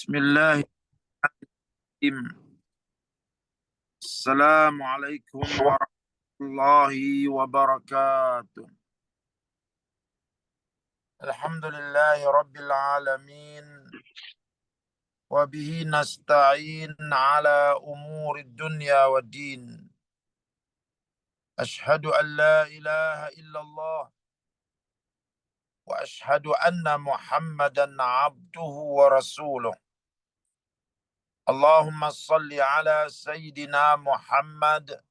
Bismillahirrahmanirrahim. Assalamualaikum warahmatullahi wabarakatuh. Alhamdulillahi rabbil alamin. Wa bihi nasta'in ala umuri dunya wa din. Ashhadu an la ilaha illallah. Wa ashhadu anna Muhammadan abduhu wa rasuluh. Allahumma salli ala Sayyidina Muhammad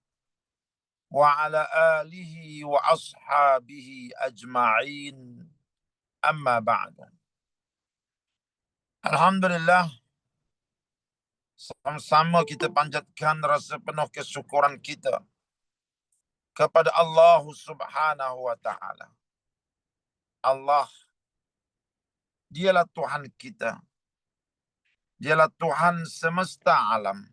wa ala alihi wa ashabihi ajma'in. Amma ba'du. Alhamdulillah, sama-sama kita panjatkan rasa penuh kesyukuran kita kepada Allah Subhanahu wa taala. Allah, dialah Tuhan kita. Dialah Tuhan semesta alam.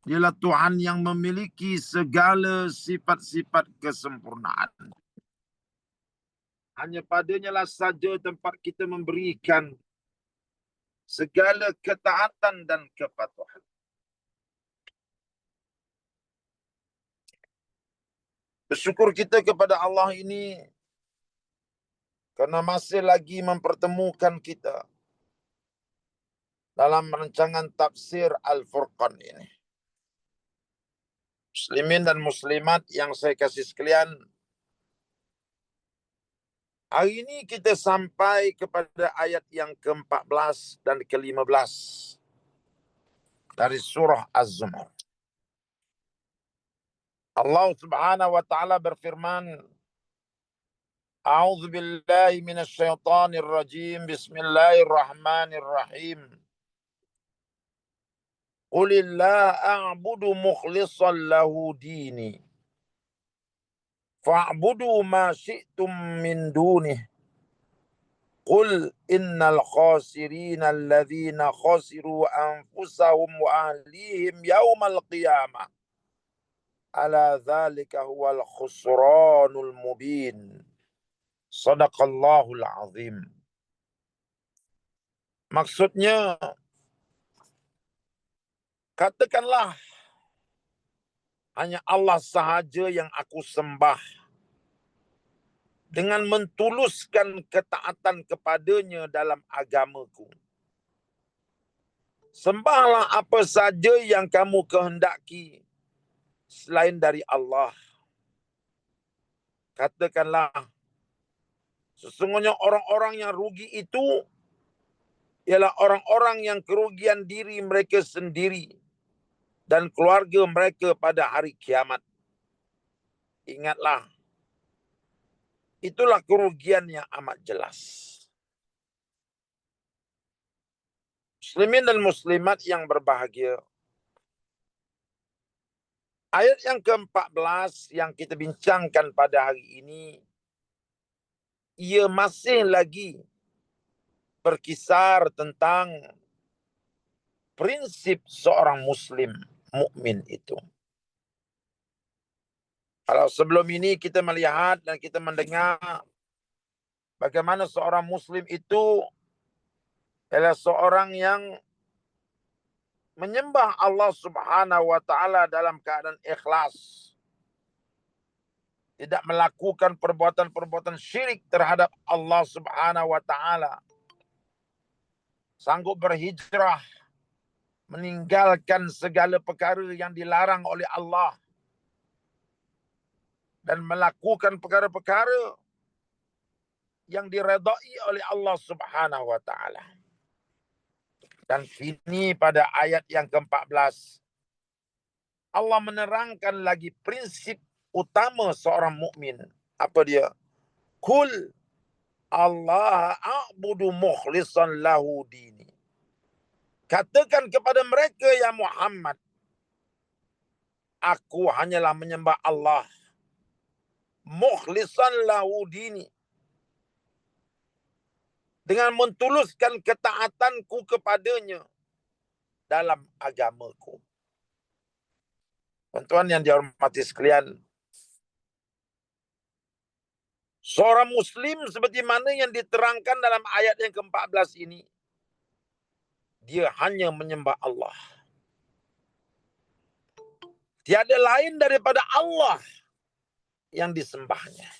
Dialah Tuhan yang memiliki segala sifat-sifat kesempurnaan. Hanya padanya lah saja tempat kita memberikan segala ketaatan dan kepatuhan. Bersyukur kita kepada Allah ini karena masih lagi mempertemukan kita dalam rancangan tafsir Al-Furqan ini. Muslimin dan muslimat yang saya kasih sekalian, hari ini kita sampai kepada ayat yang ke-14 dan ke-15 dari surah Az-Zumar. Allah Subhanahu wa taala berfirman, A'udzu billahi minasy syaithanir rajim. Bismillahirrahmanirrahim. Qulillah a'budu mukhlishan lahu dini. Fa'budu ma syi'tum min dunih. Qul innal khasirina alladhina khasiru anfusahum wa ahlihim yawmal qiyamah. Ala dzalika huwal khusranul mubin. Shadaqallahul azim. Maksudnya, katakanlah hanya Allah sahaja yang aku sembah dengan mentuluskan ketaatan kepadanya dalam agamaku. Sembahlah apa saja yang kamu kehendaki selain dari Allah. Katakanlah, sesungguhnya orang-orang yang rugi itu ialah orang-orang yang kerugian diri mereka sendiri dan keluarga mereka pada hari kiamat. Ingatlah, itulah kerugian yang amat jelas. Muslimin dan muslimat yang berbahagia, ayat yang ke-14 yang kita bincangkan pada hari ini, ia masih lagi berkisar tentang prinsip seorang muslim mukmin itu. Kalau sebelum ini kita melihat dan kita mendengar bagaimana seorang muslim itu adalah seorang yang menyembah Allah Subhanahu wa taala dalam keadaan ikhlas. Tidak melakukan perbuatan-perbuatan syirik terhadap Allah Subhanahu wa taala. Sanggup berhijrah, meninggalkan segala perkara yang dilarang oleh Allah dan melakukan perkara-perkara yang diredai oleh Allah Subhanahu wa taala. Dan kini pada ayat yang ke-14 Allah menerangkan lagi prinsip utama seorang mukmin. Apa dia? Kul Allah a'budu mukhlishan lahu dini. Katakan kepada mereka, ya Muhammad, aku hanyalah menyembah Allah mukhlishan lahu dini, dengan mentuluskan ketaatanku kepadanya dalam agamaku. Tuan-tuan yang dihormati sekalian, seorang muslim seperti mana yang diterangkan dalam ayat yang ke-14 ini, dia hanya menyembah Allah. Tiada lain daripada Allah yang disembahnya.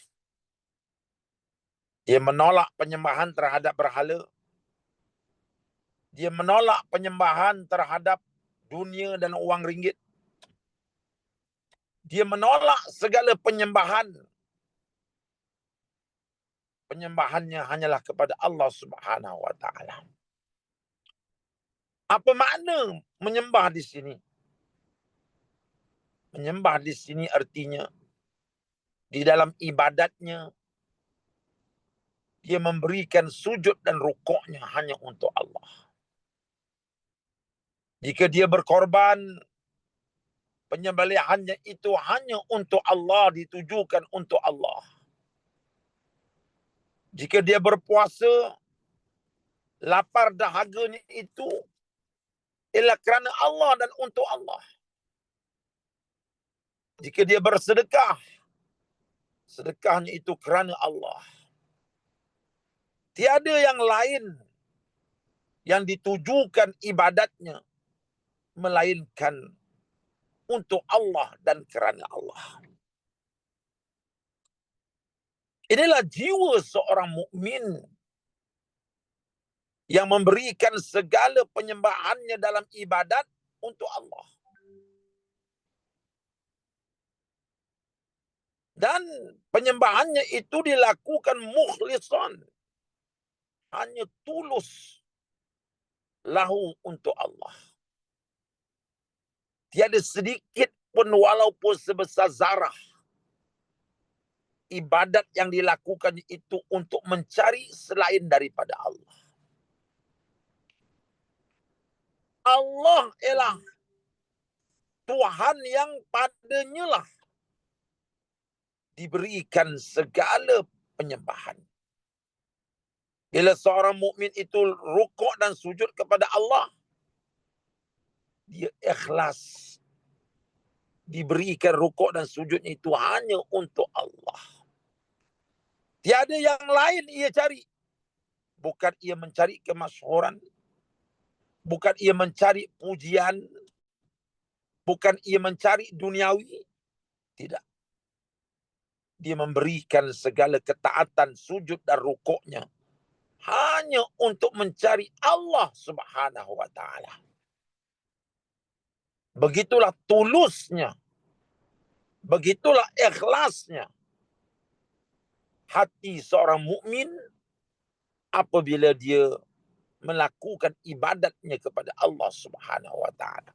Dia menolak penyembahan terhadap berhala. Dia menolak penyembahan terhadap dunia dan uang ringgit. Dia menolak segala penyembahan. Penyembahannya hanyalah kepada Allah Subhanahu wa taala. Apa makna menyembah di sini? Menyembah di sini artinya di dalam ibadatnya dia memberikan sujud dan rukuknya hanya untuk Allah. Jika dia berkorban, penyembelihannya itu hanya untuk Allah, ditujukan untuk Allah. Jika dia berpuasa, lapar dahaganya itu ialah kerana Allah dan untuk Allah. Jika dia bersedekah, sedekahnya itu kerana Allah. Tiada yang lain yang ditujukan ibadatnya melainkan untuk Allah dan kerana Allah. Inilah jiwa seorang mukmin yang memberikan segala penyembahannya dalam ibadat untuk Allah. Dan penyembahannya itu dilakukan mukhlisan, hanya tulus lahu untuk Allah. Tiada sedikit pun walaupun sebesar zarah ibadat yang dilakukan itu untuk mencari selain daripada Allah. Allah ialah Tuhan yang padanya lah diberikan segala penyembahan. Bila seorang mukmin itu rukuk dan sujud kepada Allah, dia ikhlas. Diberikan rukuk dan sujudnya itu hanya untuk Allah. Tiada yang lain ia cari. Bukan ia mencari kemasyhuran, bukan ia mencari pujian, bukan ia mencari duniawi. Tidak. Dia memberikan segala ketaatan, sujud dan rukuknya hanya untuk mencari Allah Subhanahu wa taala. Begitulah tulusnya, begitulah ikhlasnya hati seorang mukmin apabila dia melakukan ibadatnya kepada Allah Subhanahu wa taala.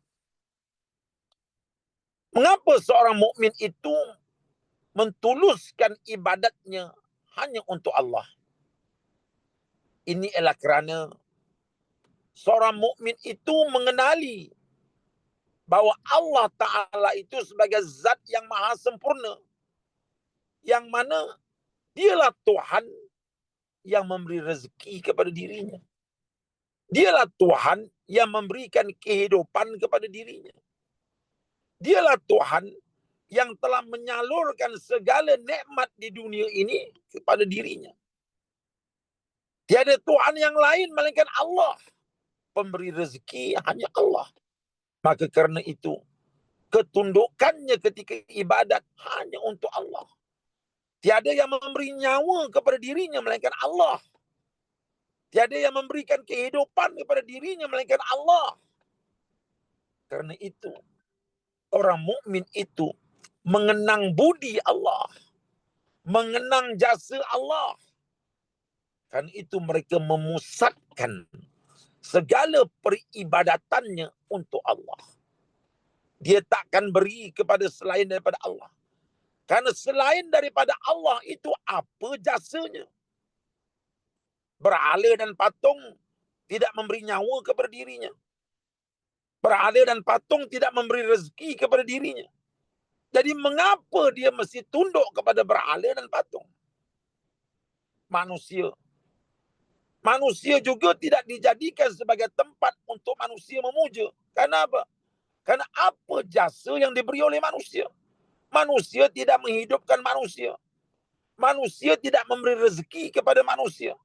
Mengapa seorang mukmin itu mentuluskan ibadatnya hanya untuk Allah? Ini ialah kerana seorang mukmin itu mengenali bahawa Allah Ta'ala itu sebagai zat yang maha sempurna, yang mana dialah Tuhan yang memberi rezeki kepada dirinya. Dialah Tuhan yang memberikan kehidupan kepada dirinya. Dialah Tuhan yang telah menyalurkan segala nikmat di dunia ini kepada dirinya. Tiada Tuhan yang lain melainkan Allah. Pemberi rezeki hanya Allah. Maka kerana itu, ketundukannya ketika ibadat hanya untuk Allah. Tiada yang memberi nyawa kepada dirinya melainkan Allah. Tiada yang memberikan kehidupan kepada dirinya melainkan Allah. Kerana itu, orang mukmin itu mengenang budi Allah, mengenang jasa Allah. Kerana itu mereka memusatkan segala peribadatannya untuk Allah. Dia takkan beri kepada selain daripada Allah. Karena selain daripada Allah itu apa jasanya? Berhala dan patung tidak memberi nyawa kepada dirinya. Berhala dan patung tidak memberi rezeki kepada dirinya. Jadi mengapa dia mesti tunduk kepada berhala dan patung? Manusia juga tidak dijadikan sebagai tempat untuk manusia memuja. Karena apa? Karena apa jasa yang diberi oleh manusia? Manusia tidak menghidupkan manusia. Manusia tidak memberi rezeki kepada manusia.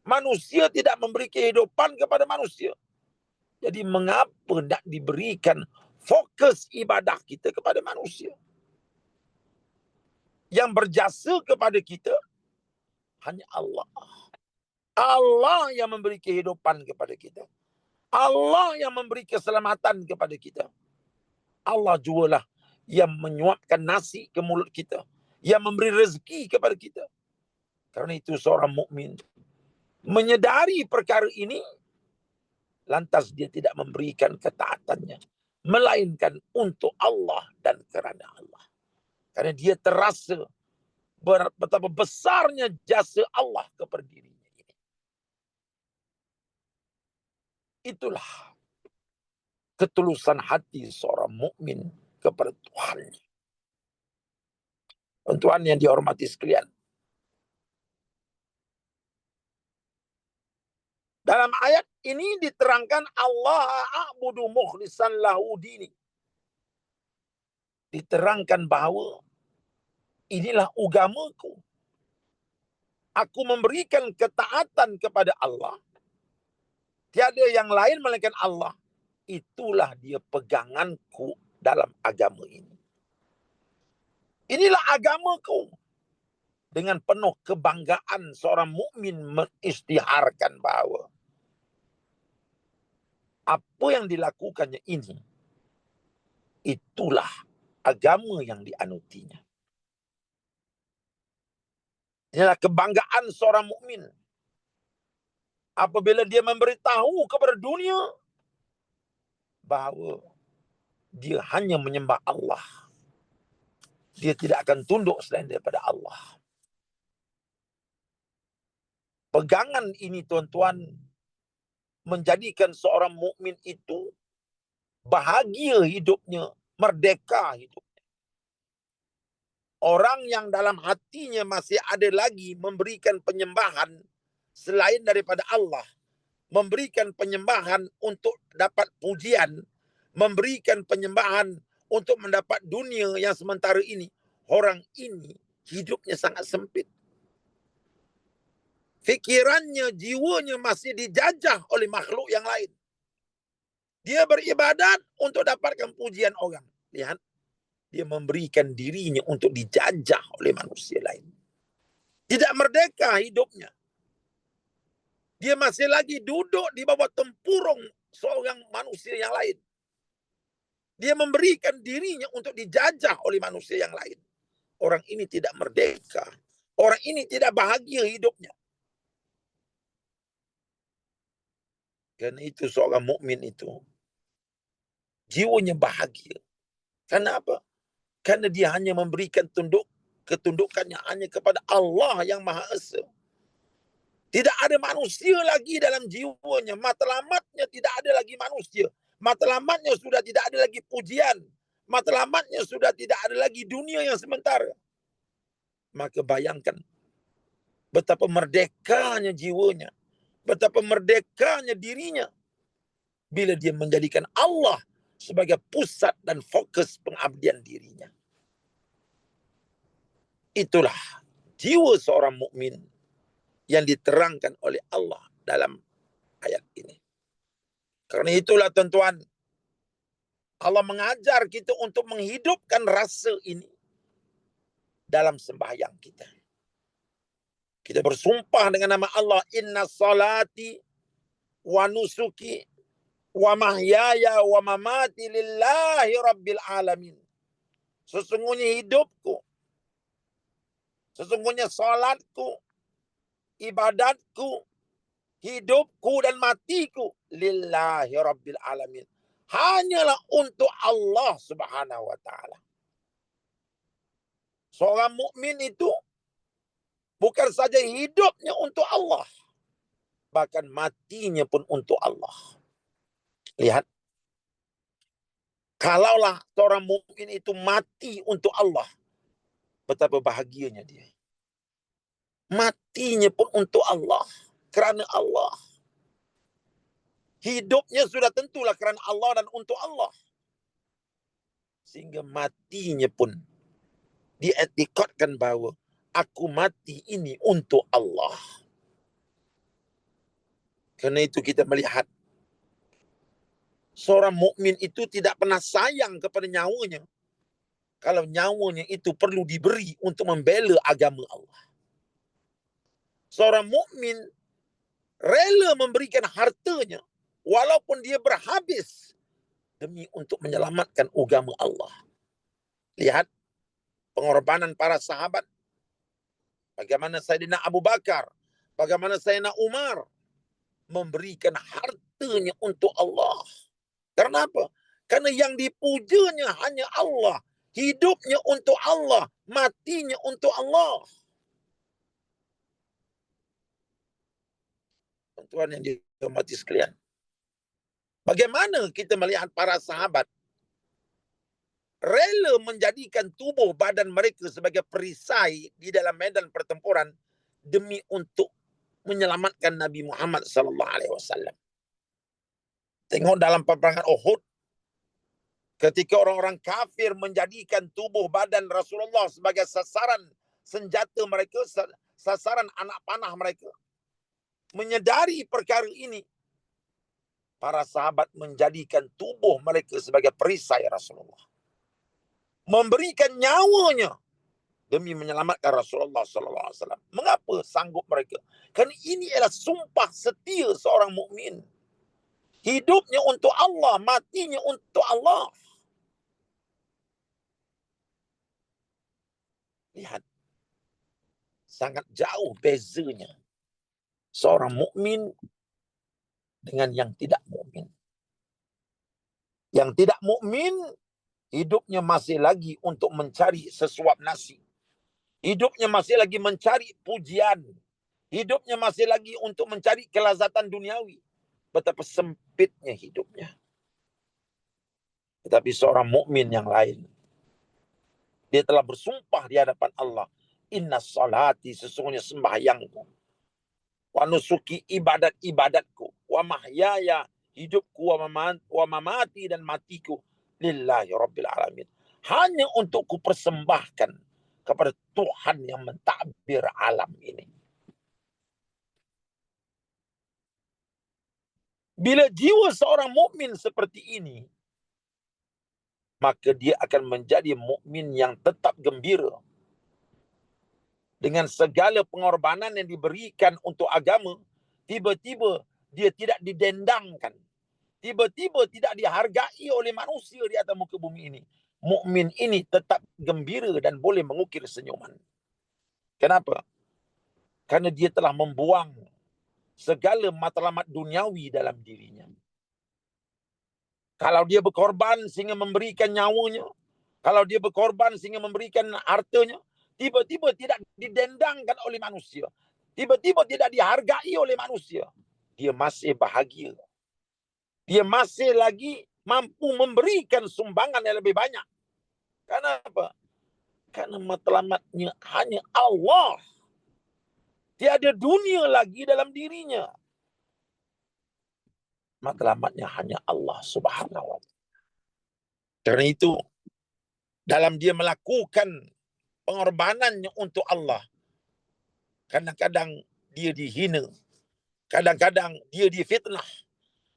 Manusia tidak memberi kehidupan kepada manusia. Jadi mengapa nak diberikan fokus ibadah kita kepada manusia? Yang berjasa kepada kita hanya Allah. Allah yang memberi kehidupan kepada kita. Allah yang memberi keselamatan kepada kita. Allah jugalah yang menyuapkan nasi ke mulut kita, yang memberi rezeki kepada kita. Karena itu seorang mukmin menyedari perkara ini, lantas dia tidak memberikan ketaatannya, melainkan untuk Allah dan kerana Allah. Karena dia terasa betapa besarnya jasa Allah kepada dirinya. Itulah ketulusan hati seorang mukmin kepada Tuhan. Tuhan yang dihormati sekalian. Dalam ayat ini diterangkan Allah a'budu mukhlishan lahu dini. Diterangkan bahawa inilah agamaku. Aku memberikan ketaatan kepada Allah. Tiada yang lain melainkan Allah. Itulah dia peganganku dalam agama ini. Inilah agamaku. Dengan penuh kebanggaan seorang mukmin mengisytiharkan bahawa apa yang dilakukannya ini, itulah agama yang dianutinya. Inilah kebanggaan seorang mukmin apabila dia memberitahu kepada dunia bahawa dia hanya menyembah Allah. Dia tidak akan tunduk selain daripada Allah. Pegangan ini, tuan-tuan, menjadikan seorang mukmin itu bahagia hidupnya, merdeka hidupnya. Orang yang dalam hatinya masih ada lagi memberikan penyembahan selain daripada Allah, memberikan penyembahan untuk dapat pujian, memberikan penyembahan untuk mendapat dunia yang sementara ini, orang ini hidupnya sangat sempit. Fikirannya, jiwanya masih dijajah oleh makhluk yang lain. Dia beribadat untuk dapatkan pujian orang. Lihat, dia memberikan dirinya untuk dijajah oleh manusia lain. Tidak merdeka hidupnya. Dia masih lagi duduk di bawah tempurung seorang manusia yang lain. Dia memberikan dirinya untuk dijajah oleh manusia yang lain. Orang ini tidak merdeka. Orang ini tidak bahagia hidupnya. Karena itu seorang mukmin itu jiwanya bahagia. Kenapa? Karena dia hanya memberikan ketundukannya hanya kepada Allah yang Maha Esa. Tidak ada manusia lagi dalam jiwanya. Matlamatnya tidak ada lagi manusia. Matlamatnya sudah tidak ada lagi pujian. Matlamatnya sudah tidak ada lagi dunia yang sementara. Maka bayangkan betapa merdekanya jiwanya. Betapa merdekanya dirinya bila dia menjadikan Allah sebagai pusat dan fokus pengabdian dirinya. Itulah jiwa seorang mukmin yang diterangkan oleh Allah dalam ayat ini. Karena itulah, tuan-tuan, Allah mengajar kita untuk menghidupkan rasa ini dalam sembahyang kita. Kita bersumpah dengan nama Allah, inna salati wa nusuki wa mahyaya wa mamati lillahi rabbil alamin. Sesungguhnya hidupku, sesungguhnya salatku, ibadatku, hidupku dan matiku lillahi rabbil alamin. Hanyalah untuk Allah Subhanahu wa taala. Seorang mukmin itu bukan saja hidupnya untuk Allah, bahkan matinya pun untuk Allah. Lihat, kalaulah seorang mukmin itu mati untuk Allah, betapa bahagianya dia. Matinya pun untuk Allah, kerana Allah. Hidupnya sudah tentulah kerana Allah dan untuk Allah. Sehingga matinya pun dietikadkan bahawa aku mati ini untuk Allah. Karena itu kita melihat Seorang mukmin itu tidak pernah sayang kepada nyawanya kalau nyawanya itu perlu diberi untuk membela agama Allah. Seorang mukmin rela memberikan hartanya walaupun dia berhabis demi untuk menyelamatkan agama Allah. Lihat pengorbanan para sahabat. Bagaimana Sayyidina Abu Bakar, bagaimana Sayyidina Umar memberikan hartanya untuk Allah. Karena apa? Karena yang dipujanya hanya Allah. Hidupnya untuk Allah, matinya untuk Allah. Tuhan yang dihormati sekalian. Bagaimana kita melihat para sahabat rela menjadikan tubuh badan mereka sebagai perisai di dalam medan pertempuran demi untuk menyelamatkan Nabi Muhammad SAW. Tengok dalam peperangan Uhud, ketika orang-orang kafir menjadikan tubuh badan Rasulullah sebagai sasaran senjata mereka, sasaran anak panah mereka. Menyedari perkara ini, para sahabat menjadikan tubuh mereka sebagai perisai Rasulullah. Memberikan nyawanya demi menyelamatkan Rasulullah SAW. Mengapa sanggup mereka? Kerana ini adalah sumpah setia seorang mukmin. Hidupnya untuk Allah, matinya untuk Allah. Lihat, sangat jauh bezanya seorang mukmin dengan yang tidak mukmin. Yang tidak mukmin hidupnya masih lagi untuk mencari sesuap nasi. Hidupnya masih lagi mencari pujian. Hidupnya masih lagi untuk mencari kelazatan duniawi. Betapa sempitnya hidupnya. Tetapi seorang mukmin yang lain, dia telah bersumpah di hadapan Allah, inna salati, sesungguhnya sembahyangku, wa nusuki, ibadat-ibadatku, wa mahyaya, hidupku, wa mamati, dan matiku, lillahi rabbil alamin. Hanya untuk kupersembahkan kepada Tuhan yang mentadbir alam ini. Bila jiwa seorang mukmin seperti ini, maka dia akan menjadi mukmin yang tetap gembira dengan segala pengorbanan yang diberikan untuk agama. Tiba-tiba dia tidak didendangkan, tiba-tiba tidak dihargai oleh manusia di atas muka bumi ini. Mukmin ini tetap gembira dan boleh mengukir senyuman. Kenapa? Karena dia telah membuang segala matlamat duniawi dalam dirinya. Kalau dia berkorban sehingga memberikan nyawanya, kalau dia berkorban sehingga memberikan hartanya, tiba-tiba tidak didendangkan oleh manusia, tiba-tiba tidak dihargai oleh manusia, dia masih bahagia. Dia masih lagi mampu memberikan sumbangan yang lebih banyak. Kenapa? Karena matlamatnya hanya Allah. Tiada dunia lagi dalam dirinya. Matlamatnya hanya Allah Subhanahu wa ta'ala. Karena itu, dalam dia melakukan pengorbanannya untuk Allah, kadang-kadang dia dihina, kadang-kadang dia difitnah,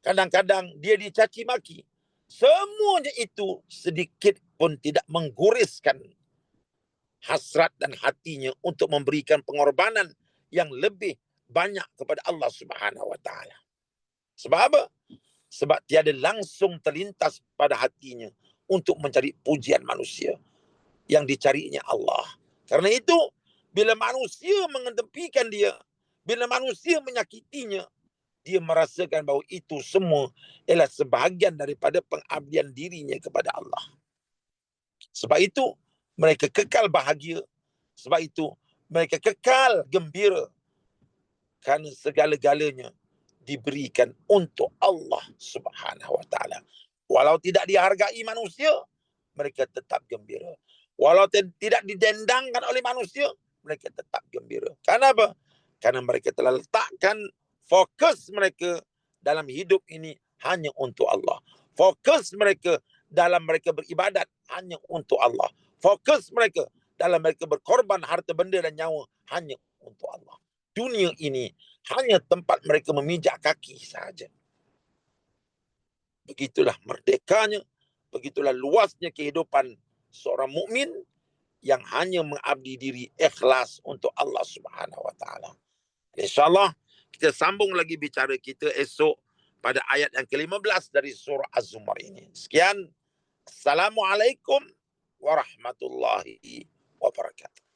kadang-kadang dia dicaci maki. Semuanya itu sedikit pun tidak mengguriskan hasrat dan hatinya untuk memberikan pengorbanan yang lebih banyak kepada Allah Subhanahu wa ta'ala. Sebab apa? Sebab tiada langsung terlintas pada hatinya untuk mencari pujian manusia. Yang dicarinya Allah. Karena itu, bila manusia mengetepikan dia, bila manusia menyakitinya, dia merasakan bahawa itu semua ialah sebahagian daripada pengabdian dirinya kepada Allah. Sebab itu, mereka kekal bahagia. Sebab itu, mereka kekal gembira. Kerana segala-galanya diberikan untuk Allah Subhanahu wa ta'ala. Walau tidak dihargai manusia, mereka tetap gembira. Walau tidak didendangkan oleh manusia, mereka tetap gembira. Kenapa? Karena mereka telah letakkan fokus mereka dalam hidup ini hanya untuk Allah. Fokus mereka dalam mereka beribadat hanya untuk Allah. Fokus mereka dalam mereka berkorban harta benda dan nyawa hanya untuk Allah. Dunia ini hanya tempat mereka memijak kaki sahaja. Begitulah merdekanya, begitulah luasnya kehidupan seorang mukmin yang hanya mengabdi diri ikhlas untuk Allah Subhanahu wa taala. Insyaallah kita sambung lagi bicara kita esok pada ayat yang ke-15 dari surah Az-Zumar ini. Sekian. Assalamualaikum warahmatullahi wabarakatuh.